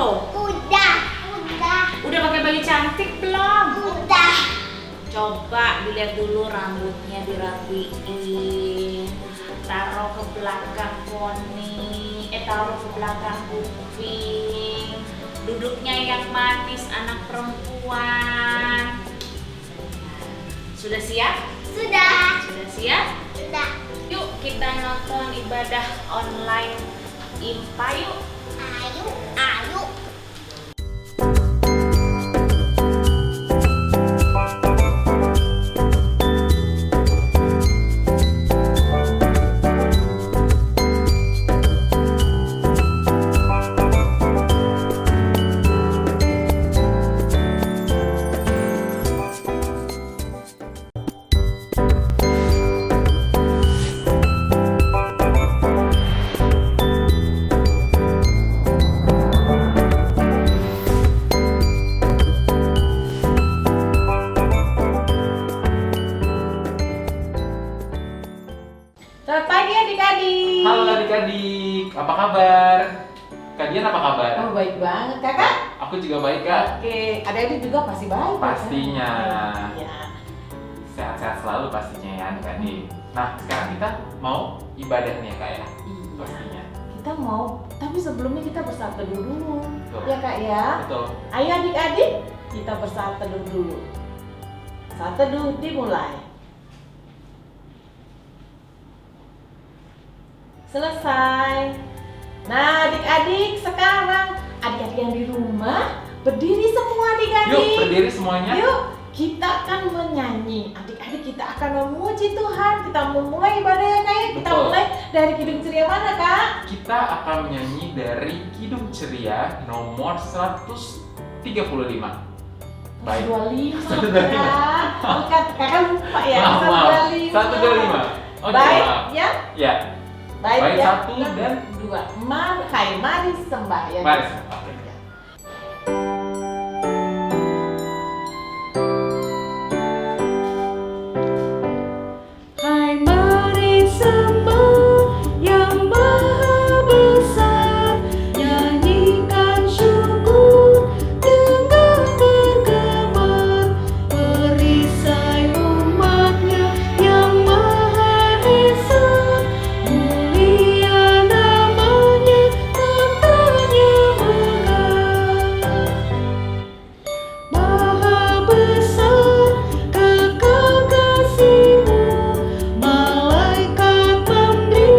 loh. Udah. Udah pakai baju cantik belum? Udah. Coba dilihat dulu rambutnya dirapiin. Taruh ke belakang poni, taruh ke belakang kuping. Duduknya yang manis anak perempuan. Sudah siap? Sudah. Sudah siap? Sudah. Yuk kita nonton ibadah online IMPA yuk. Ayo. Selamat pagi adik-adik. Halo adik-adik, apa kabar? Kak Dian apa kabar? Oh baik banget kakak. Aku juga baik kak. Oke, adik-adik juga pasti baik. Pastinya. Ya. Sehat-sehat selalu pastinya ya adik-adik. Nah sekarang kita mau ibadah nih ya kak ya? Iya. Pastinya. Kita mau, tapi sebelumnya kita bersaat teduh dulu. Betul. Ya kak ya. Betul. Ayo adik-adik, kita bersaat teduh dulu. Saat teduh dimulai. Selesai. Nah adik-adik, sekarang adik-adik yang di rumah berdiri semua adik-adik. Yuk berdiri semuanya. Yuk, kita akan menyanyi. Adik-adik kita akan memuji Tuhan. Kita memulai ibadahnya kayak kita Betul. mulai dari Kidung Ceria mana kak? Kita akan menyanyi dari Kidung Ceria nomor 135. Baik. 125 kak. Bukan, kakak lupa ya. Maaf. 125. Oh, Baik maaf. ya. Ya. Baik, ya. satu dan dua. Mari sembah ya. Mari. Oke. Hai mari sembah yang maha besar, nyanyikan syukur dengan bergema, perisai umatnya yang maha esa, mulia namanya, tahtanya megah. Maha besar kekal kasih-Mu, malaikat memberi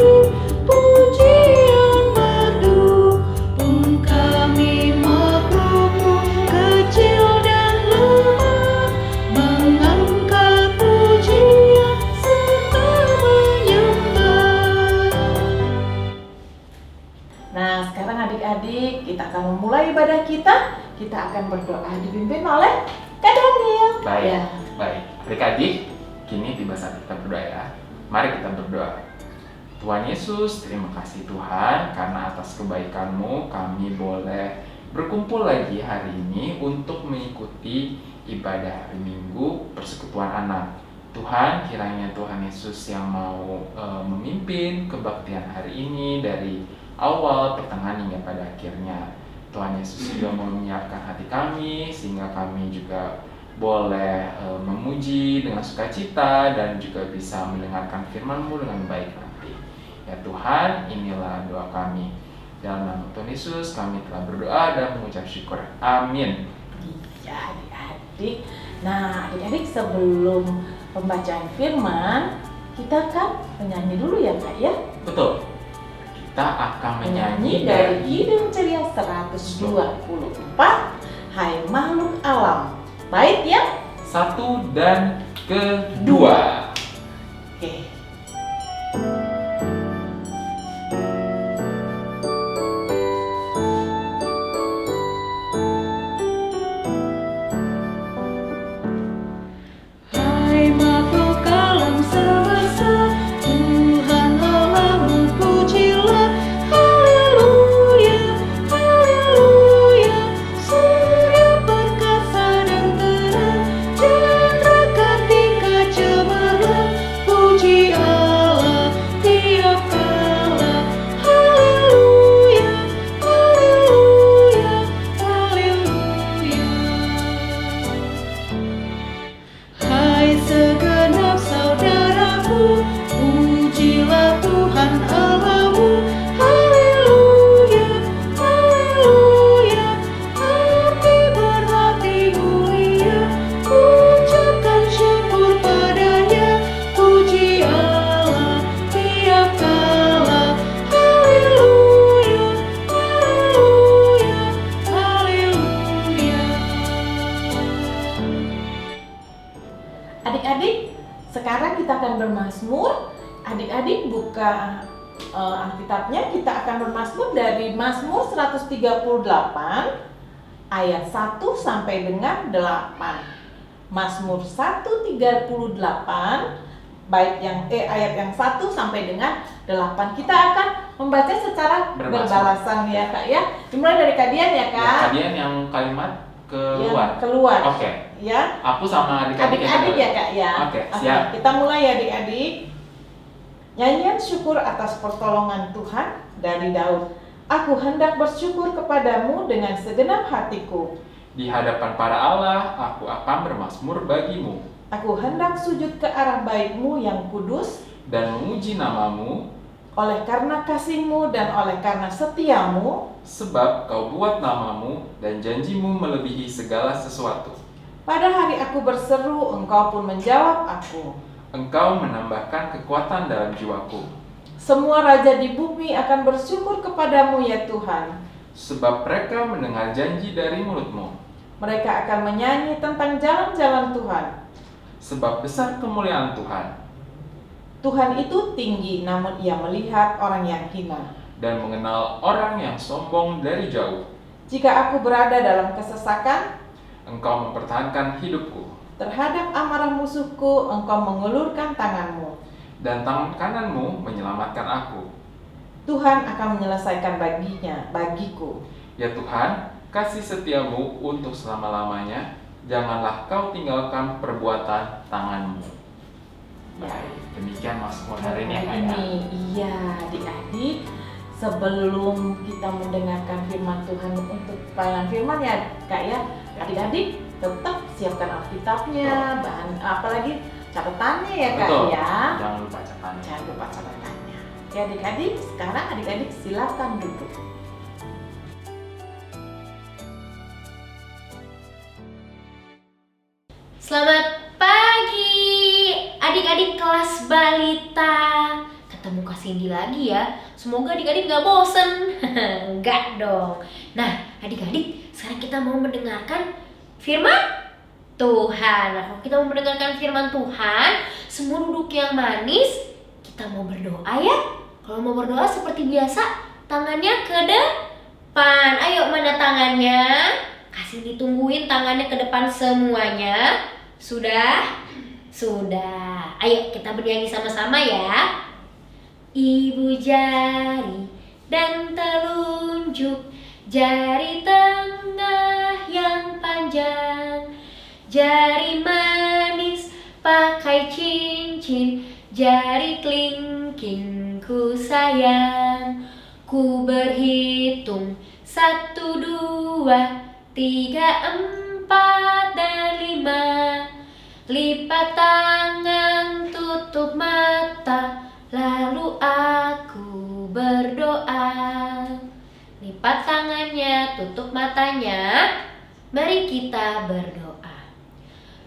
pujian merdu, pun kami makhluk-Mu kecil dan lemah, mengangkat pujian serta menyembah. Nah, sekarang adik-adik kita akan memulai ibadah kita. Kita akan berdoa dipimpin oleh Kak Daniel. Baik, Ya. baik. Adik-adik, kini tiba saat kita berdoa ya. Mari kita berdoa. Tuhan Yesus, terima kasih Tuhan karena atas kebaikan-Mu kami boleh berkumpul lagi hari ini untuk mengikuti ibadah hari Minggu Persekutuan Anak. Tuhan, kiranya Tuhan Yesus yang mau memimpin kebaktian hari ini dari awal, pertengahan hingga pada akhirnya. Tuhan Yesus juga mau menyiapkan hati kami sehingga kami juga boleh memuji dengan sukacita dan juga bisa mendengarkan firman-Mu dengan baik nanti. Ya Tuhan, inilah doa kami. Dalam nama Tuhan Yesus kami telah berdoa dan mengucap syukur. Amin. Iya adik-adik. Nah adik-adik sebelum pembacaan firman kita kan menyanyi dulu ya kak ya. Betul. Kita akan Menyanyi menyanyi dari Kidung Ceria 124 Hai makhluk alam. Baik ya. satu dan kedua. Oke. Hai makhluk alam semesta, Tuhan Allahmu pujilah, haleluya, haleluya. Surya perkasa dan terang, chandra kartika cemerlang. sekarang kita akan bermazmur. Adik-adik buka Alkitabnya, kita akan bermazmur dari Mazmur 138 ayat 1 sampai dengan 8. Mazmur 138 ayat yang 1 sampai dengan 8. Kita akan membaca secara berbalasan ya Kak ya. Dimulai dari Kak Dian ya Kak. Ya, Kak Dian yang kalimat keluar. Ya, keluar. Oke. Ya. Aku sama adik-adik Ya Kak ya. Oke, siap. Kita mulai ya adik-adik. Nyanyian syukur atas pertolongan Tuhan dari Daud. Aku hendak bersyukur kepadamu dengan segenap hatiku. Di hadapan para Allah, aku akan bermazmur bagimu. Aku hendak sujud ke arah bait-Mu yang kudus, dan memuji namamu, oleh karena kasih-Mu dan oleh karena setia-Mu, sebab kau buat namamu dan janjimu melebihi segala sesuatu. pada hari aku berseru, Engkau pun menjawab aku. Engkau menambahkan kekuatan dalam jiwaku. Semua raja di bumi akan bersyukur kepadamu ya Tuhan. Sebab mereka mendengar janji dari mulutmu. Mereka akan menyanyi tentang jalan-jalan Tuhan. Sebab besar kemuliaan Tuhan. Tuhan itu tinggi, namun Ia melihat orang yang hina. Dan mengenal orang yang sombong dari jauh. Jika aku berada dalam kesesakan, Engkau mempertahankan hidupku. terhadap amarah musuhku, Engkau mengulurkan tangan-Mu. Dan tangan kananmu menyelamatkan aku. Tuhan akan menyelesaikan bagiku. Ya Tuhan, kasih setiamu untuk selama-lamanya. Janganlah kau tinggalkan perbuatan tanganmu. Baik, demikian Mazmur hari ini ya Kak ya. Iya adik-adik, sebelum kita mendengarkan firman Tuhan untuk pelayanan firman ya Kak ya, adik-adik tetap siapkan Alkitabnya, bahan apalagi catatannya ya Kak. Betul. Ya. Jangan lupa catatannya. Jangan lupa catatannya. Ya adik-adik, sekarang adik-adik silakan duduk. Selamat pagi adik-adik kelas balita. Ketemu Kak Cindy lagi ya. Semoga adik-adik gak bosen. Enggak dong. Nah adik-adik, sekarang kita mau mendengarkan firman Tuhan. Nah, kalau kita mau mendengarkan firman Tuhan, semua duduk yang manis. Kita mau berdoa ya. Kalau mau berdoa seperti biasa, tangannya ke depan. Ayo, mana tangannya? Kasih ditungguin tangannya ke depan semuanya. Sudah? Sudah. Ayo kita bernyanyi sama-sama ya. Ibu jari dan telunjuk, jari tengah yang panjang, jari manis pakai cincin, jari kelingking ku sayang. Ku berhitung 1, 2, 3, 4, dan 5. Lipat tangan, tutup mata, lalu aku berdoa. Lipat tangannya, tutup matanya. Mari kita berdoa.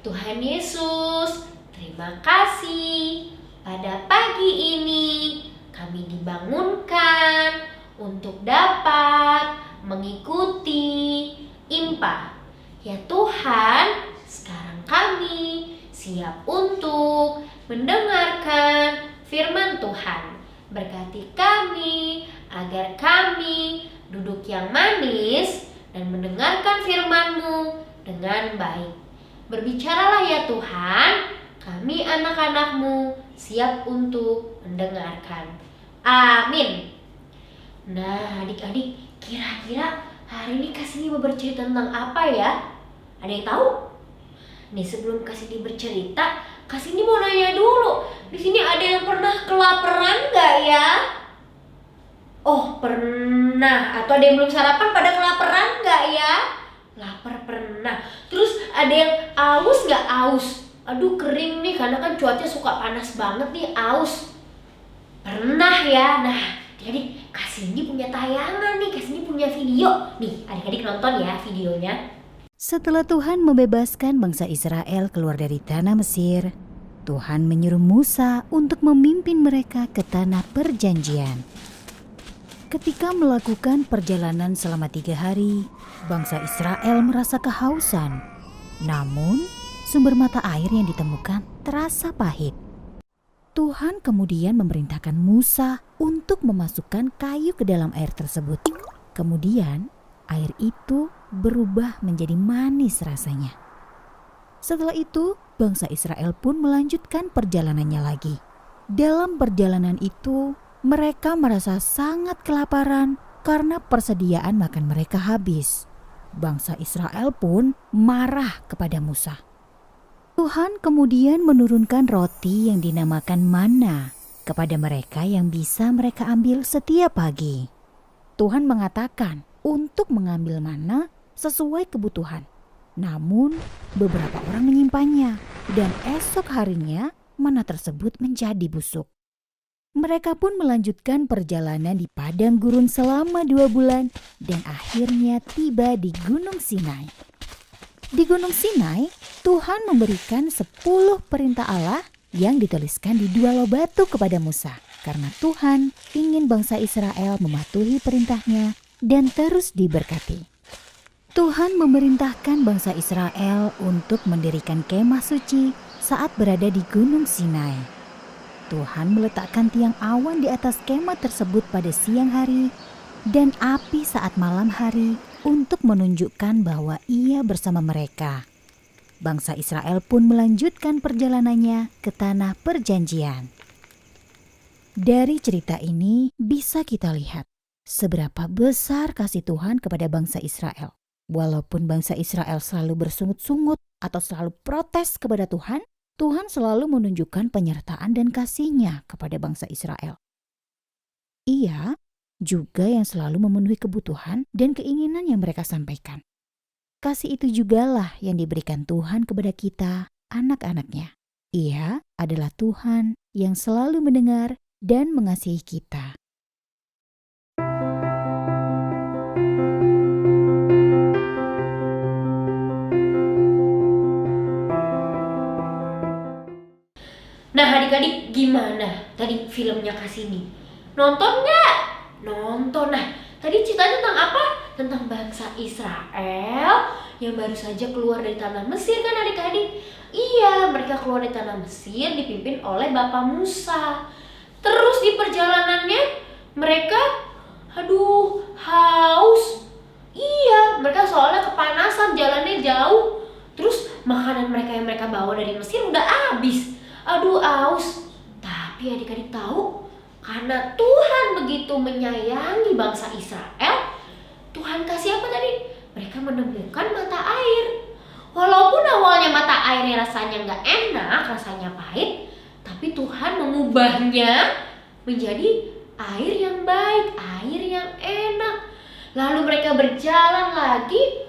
Tuhan Yesus, terima kasih. Pada pagi ini kami dibangunkan untuk dapat mengikuti IMPA. Ya Tuhan, sekarang kami siap untuk mendengarkan firman Tuhan. Berkati kami agar kami duduk yang manis dan mendengarkan firman-Mu dengan baik. Berbicaralah ya Tuhan, kami anak-anak-Mu siap untuk mendengarkan. Amin. Nah adik-adik, kira-kira hari ini Kak Cindy mau bercerita tentang apa ya? Ada yang tahu? Nih sebelum Kak Cindy bercerita, Kak Cindy mau nanya dulu. Di sini ada yang pernah kelaparan nggak ya? Oh pernah. Atau ada yang belum sarapan pada kelaparan nggak ya? Lapar pernah. Terus ada yang aus nggak aus? Aduh kering nih karena kan cuaca suka panas banget nih, aus. Pernah ya. Nah jadi Kak Cindy punya tayangan nih, Kak Cindy punya video. Nih adik-adik nonton ya videonya. Setelah Tuhan membebaskan bangsa Israel keluar dari tanah Mesir, Tuhan menyuruh Musa untuk memimpin mereka ke tanah perjanjian. Ketika melakukan perjalanan selama 3 hari, bangsa Israel merasa kehausan. Namun, sumber mata air yang ditemukan terasa pahit. Tuhan kemudian memerintahkan Musa untuk memasukkan kayu ke dalam air tersebut. Kemudian air itu berubah menjadi manis rasanya. Setelah itu, bangsa Israel pun melanjutkan perjalanannya lagi. Dalam perjalanan itu, mereka merasa sangat kelaparan karena persediaan makan mereka habis. Bangsa Israel pun marah kepada Musa. Tuhan kemudian menurunkan roti yang dinamakan mana kepada mereka yang bisa mereka ambil setiap pagi. Tuhan mengatakan untuk mengambil mana sesuai kebutuhan. Namun beberapa orang menyimpannya dan esok harinya mana tersebut menjadi busuk. Mereka pun melanjutkan perjalanan di padang gurun selama 2 bulan dan akhirnya tiba di Gunung Sinai. Di Gunung Sinai, Tuhan memberikan 10 perintah Allah yang dituliskan di 2 loh batu kepada Musa. Karena Tuhan ingin bangsa Israel mematuhi perintahnya dan terus diberkati. Tuhan memerintahkan bangsa Israel untuk mendirikan kemah suci saat berada di Gunung Sinai. Tuhan meletakkan tiang awan di atas kemah tersebut pada siang hari dan api saat malam hari untuk menunjukkan bahwa Ia bersama mereka. Bangsa Israel pun melanjutkan perjalanannya ke tanah perjanjian. Dari cerita ini bisa kita lihat seberapa besar kasih Tuhan kepada bangsa Israel. Walaupun bangsa Israel selalu bersungut-sungut atau selalu protes kepada Tuhan, Tuhan selalu menunjukkan penyertaan dan kasih-Nya kepada bangsa Israel. Ia juga yang selalu memenuhi kebutuhan dan keinginan yang mereka sampaikan. Kasih itu jugalah yang diberikan Tuhan kepada kita, anak-anak-Nya. Ia adalah Tuhan yang selalu mendengar dan mengasihi kita. Nah adik-adik gimana tadi filmnya Kasini? Nonton nggak? Nonton. Nah tadi ceritanya tentang apa? Tentang bangsa Israel yang baru saja keluar dari tanah Mesir kan adik-adik? Iya, mereka keluar dari tanah Mesir dipimpin oleh Bapak Musa. Terus di perjalanannya mereka haus. Iya, mereka soalnya kepanasan, jalannya jauh. Terus makanan mereka yang mereka bawa dari Mesir udah habis. Aus. Tapi adik-adik tahu, karena Tuhan begitu menyayangi bangsa Israel, Tuhan kasih apa tadi? Mereka menemukan mata air. Walaupun awalnya mata airnya rasanya nggak enak, rasanya pahit, tapi Tuhan mengubahnya menjadi air yang baik, air yang enak. Lalu mereka berjalan lagi,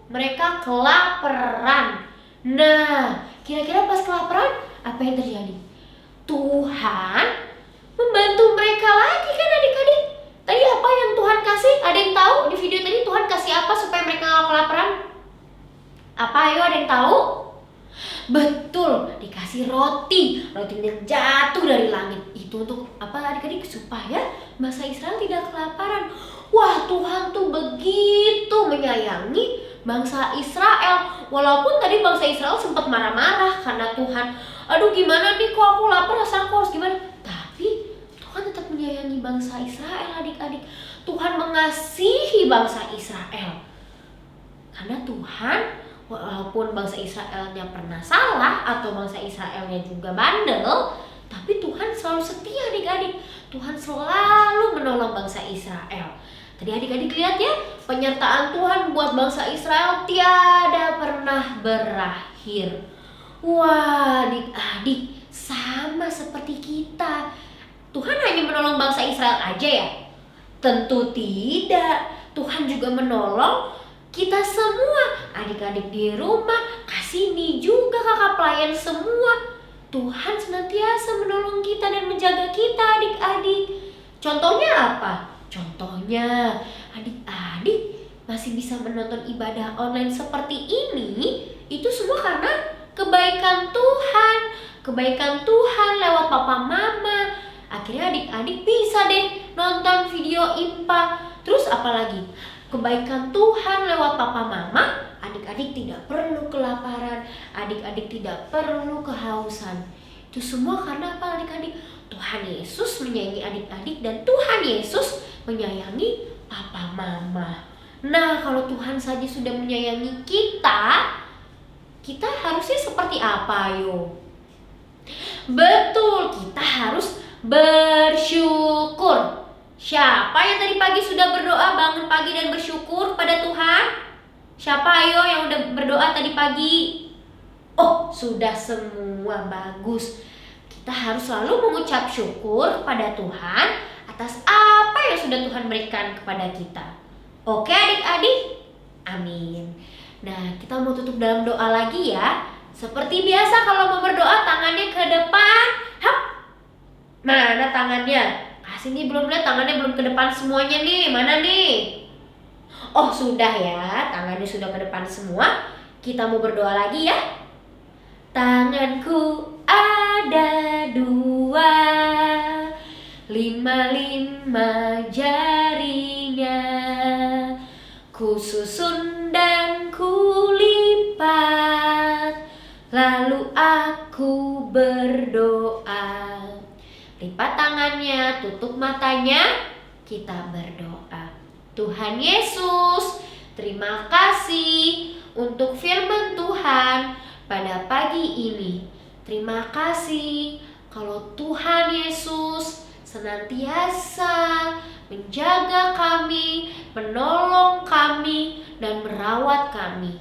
mereka kelaparan. Nah, kira-kira pas kelaparan, apa yang terjadi? Tuhan membantu mereka lagi kan adik-adik? Tadi apa yang Tuhan kasih? Ada yang tahu di video tadi Tuhan kasih apa supaya mereka gak kelaparan? Apa ayo ada yang tahu? Betul, dikasih roti. Rotinya jatuh dari langit. Itu untuk apa adik-adik? Supaya bangsa Israel tidak kelaparan. Wah, Tuhan tuh begitu menyayangi bangsa Israel. Walaupun tadi bangsa Israel sempat marah-marah karena Tuhan, gimana nih kok aku lapar, rasanya aku harus gimana? Tapi Tuhan tetap menyayangi bangsa Israel adik-adik. Tuhan mengasihi bangsa Israel. Karena Tuhan, walaupun bangsa Israelnya pernah salah atau bangsa Israelnya juga bandel, tapi Tuhan selalu setia adik-adik. Tuhan selalu menolong bangsa Israel. Tadi adik-adik lihat ya, penyertaan Tuhan buat bangsa Israel tiada pernah berakhir. Wah adik-adik, sama seperti kita. Tuhan hanya menolong bangsa Israel aja ya? Tentu tidak. Tuhan juga menolong kita semua. Adik-adik di rumah, Kasini juga, kakak pelayan semua. Tuhan senantiasa menolong kita dan menjaga kita adik-adik. Contohnya apa? Contohnya, adik-adik masih bisa menonton ibadah online seperti ini, itu semua karena kebaikan Tuhan. Kebaikan Tuhan lewat papa mama. Akhirnya adik-adik bisa deh nonton video IMPA. Terus apalagi? Kebaikan Tuhan lewat papa mama, adik-adik tidak perlu kelaparan, adik-adik tidak perlu kehausan. Itu semua karena apa adik-adik? Tuhan Yesus menyayangi adik-adik dan Tuhan Yesus menyayangi papa mama. Nah, kalau Tuhan saja sudah menyayangi kita, kita harusnya seperti apa ayo? Betul, kita harus bersyukur. Siapa yang tadi pagi sudah berdoa bangun pagi dan bersyukur pada Tuhan? Siapa ayo yang udah berdoa tadi pagi? Oh, sudah semua, bagus. Kita harus selalu mengucap syukur pada Tuhan atas apa yang sudah Tuhan berikan kepada kita. Oke adik-adik? Amin. Nah, kita mau tutup dalam doa lagi ya. Seperti biasa kalau mau berdoa tangannya ke depan. Hap. Mana tangannya? Kasih nih, belum lihat tangannya belum ke depan semuanya nih. Mana nih? Oh, sudah ya. Tangannya sudah ke depan semua. Kita mau berdoa lagi ya. Tanganku ada 2, 5 jarinya, ku susun dan ku lipat, lalu aku berdoa. Lipat tangannya, tutup matanya, kita berdoa. Tuhan Yesus, terima kasih untuk firman Tuhan pada pagi ini. Terima kasih kalau Tuhan Yesus senantiasa menjaga kami, menolong kami, dan merawat kami.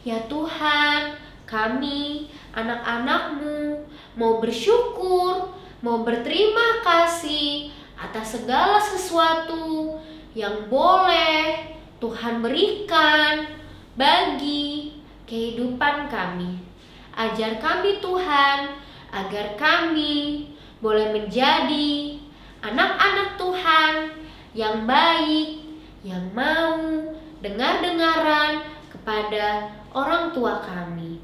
Ya Tuhan, kami anak-anak-Mu mau bersyukur, mau berterima kasih atas segala sesuatu yang boleh Tuhan berikan bagi kehidupan kami. Ajar kami Tuhan, agar kami boleh menjadi anak-anak Tuhan yang baik, yang mau dengar-dengaran kepada orang tua kami.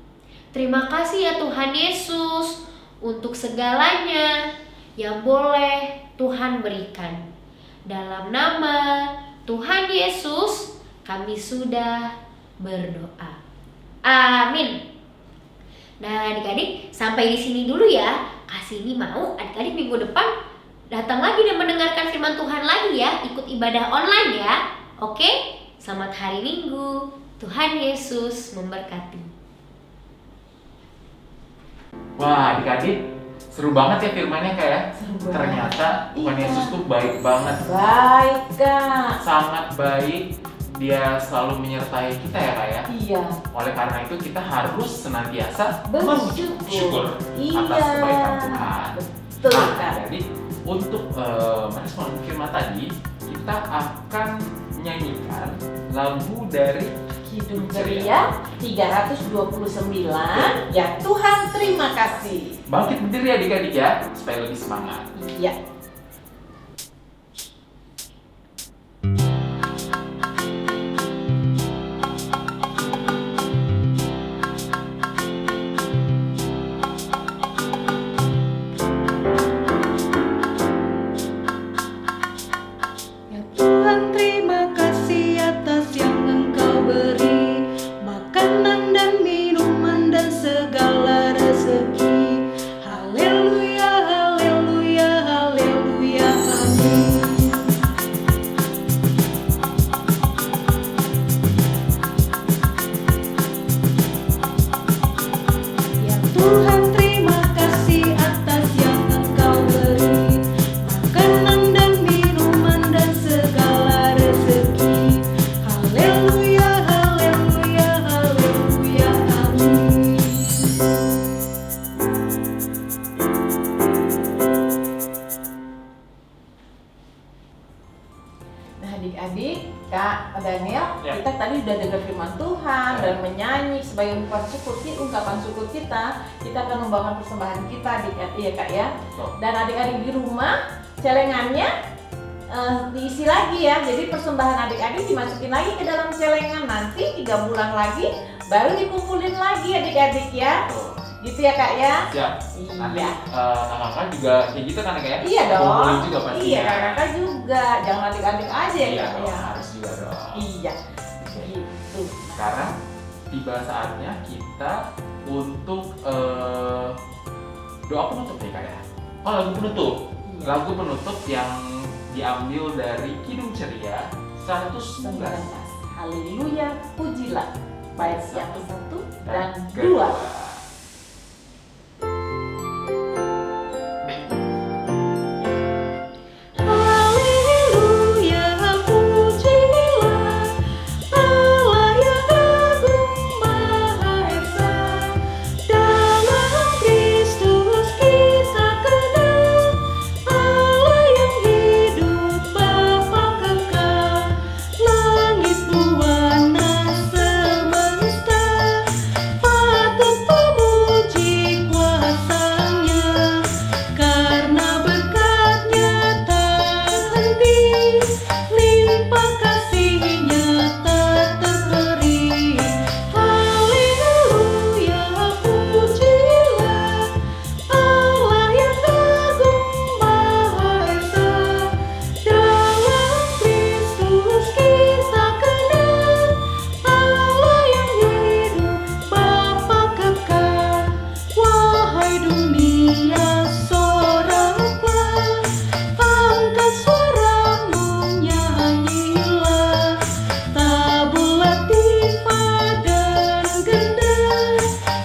Terima kasih ya Tuhan Yesus untuk segalanya yang boleh Tuhan berikan. Dalam nama Tuhan Yesus kami sudah berdoa. Amin. Nah adik-adik, sampai di sini dulu ya. Kasini mau adik-adik minggu depan datang lagi dan mendengarkan firman Tuhan lagi ya. Ikut ibadah online ya. Oke? Selamat hari Minggu. Tuhan Yesus memberkati. Wah, adik-adik, seru banget ya firmannya Kak ya. Seru banget. Ternyata Tuhan Iya. Yesus tuh baik banget. Baik Kak. Sangat baik. Dia selalu menyertai kita ya Kak ya. Iya. Oleh karena itu kita harus senantiasa Bersyukur. Iya. atas kebaikan Tuhan. Betul Nah, Kak. jadi untuk merespon firman tadi, kita akan menyanyikan lagu dari Kidung Ceria 329. Ya Tuhan terima kasih. Bangkit Berdiri adik-adik ya, supaya lebih semangat. Iya. Ya Tuhan, terima kasih atas yang Engkau beri, makanan dan minuman dan segala rezeki. Haleluya, haleluya, haleluya, amin. Ya Tuhan, terima kasih atas yang Engkau beri, makanan dan minuman dan segala rezeki. Haleluya, haleluya, haleluya, amin. Nah adik-adik, Kak Daniel, Ya. kita tadi udah dengar firman Tuhan Ya. dan menyanyi sebagai ungkapan syukur kita akan membawakan persembahan kita adik-adik ya Kak ya. Betul. Dan adik-adik di rumah celengannya diisi lagi ya. Jadi persembahan adik-adik dimasukin lagi ke dalam celengan, nanti 3 bulan lagi baru dikumpulin lagi adik-adik ya. Betul. Gitu ya Kak ya. Siap. Nanti Iya. kakak juga kayak gitu kan Kak ya? Iya dong. Kumpulin juga pastinya. Iya kakak juga. Jangan adik-adik aja ya Iya Kak dong, ya. harus juga dong. Iya. Oke. Gitu. Sekarang tiba saatnya kita untuk doa penutup nih Kak ya. Oh, lagu penutup. Lagu penutup yang diambil dari Kidung Ceria 119. Haleluya, pujilah. Bait yang ke-1 dan kedua. 2. Haleluya, pujilah Allah yang agung Maha Esa. Dalam Kristus kita kenal Allah yang hidup Bapa kekal. Langit buana semesta patut memuji kuasa-Nya, karena berkat-Nya tak henti, limpah kasih-Nya tak terhenti. Haleluya, pujilah Allah yang agung Maha Esa. Dalam Kristus kita kenal Allah yang hidup Bapa kekal. Wahai dunia, soraklah, angkat suaramu, nyanyilah, tabullah tifa dan gendang,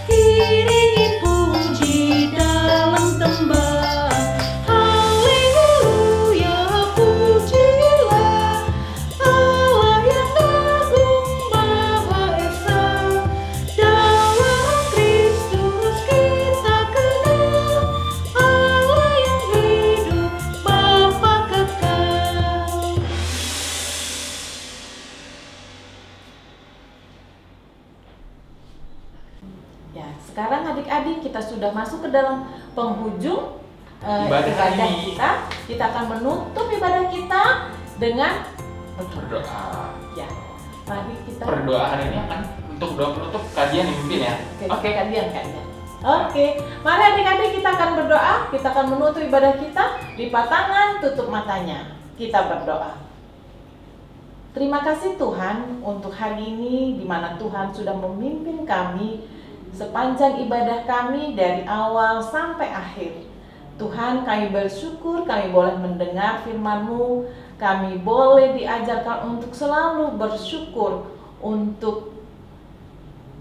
iringi puji dalam tembang. Haleluya, pujilah Allah yang agung Maha Esa. Dalam Kristus kita kenal Allah yang hidup Bapa kekal. Ya, sekarang adik-adik kita sudah masuk ke dalam penghujung Ibadah hari ibadah ini. kita. Kita akan menutup ibadah kita dengan Berdoa. Ya, mari kita. Berdoa hari ini akan untuk doa penutup kalian yang mimpin ya. Oke, kalian. Oke, mari adik-adik kita akan berdoa. Kita akan menutup ibadah kita. Lipat tangan, tutup matanya. Kita berdoa. Terima kasih Tuhan untuk hari ini di mana Tuhan sudah memimpin kami sepanjang ibadah kami dari awal sampai akhir. Tuhan, kami bersyukur kami boleh mendengar firman-Mu. Kami boleh diajarkan untuk selalu bersyukur untuk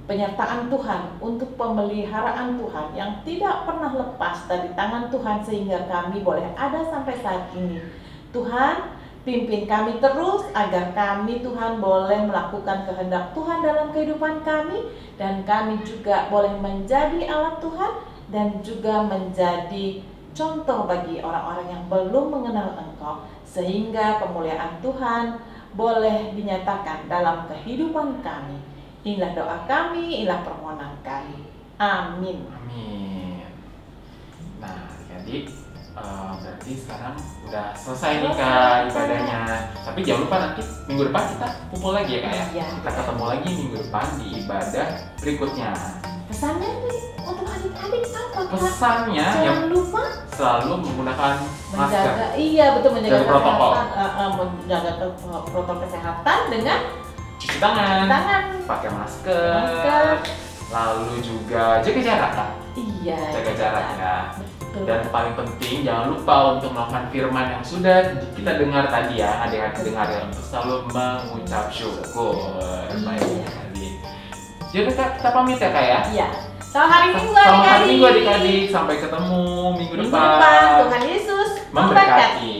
penyertaan Tuhan, untuk pemeliharaan Tuhan yang tidak pernah lepas dari tangan Tuhan sehingga kami boleh ada sampai saat ini. Tuhan, pimpin kami terus agar kami Tuhan boleh melakukan kehendak Tuhan dalam kehidupan kami, dan kami juga boleh menjadi alat Tuhan dan juga menjadi contoh bagi orang-orang yang belum mengenal Engkau, sehingga kemuliaan Tuhan boleh dinyatakan dalam kehidupan kami. Inilah doa kami, inilah permohonan kami. Amin. Amin. Nah, adik-adik, berarti sekarang udah selesai nih Kak ibadahnya. Tapi jangan lupa nanti minggu depan kita kumpul lagi ya Kak ya. Iya. Kita ketemu lagi minggu depan di ibadah berikutnya. Pesannya nih untuk adik-adik apa, Kak? Pesannya yang Jangan lupa selalu menggunakan masker. menjaga, iya betul, menjaga Jaga protokol. kesehatan, menjaga protokol kesehatan dengan Cuci tangan, tangan, pakai masker, masker. lalu juga jaga jarak Kak. Iya. Jaga jarak ya. Betul. Dan paling penting jangan lupa untuk melakukan firman yang sudah kita dengar tadi ya, adik-adik dengar ya, untuk selalu mengucap syukur. Baik Iya. adik. Jadi kita pamit ya Kak ya. Iya. Selamat hari Minggu Selamat hari adik-adik. Minggu adik-adik. Sampai ketemu minggu Minggu depan. depan Tuhan Yesus Memberkati.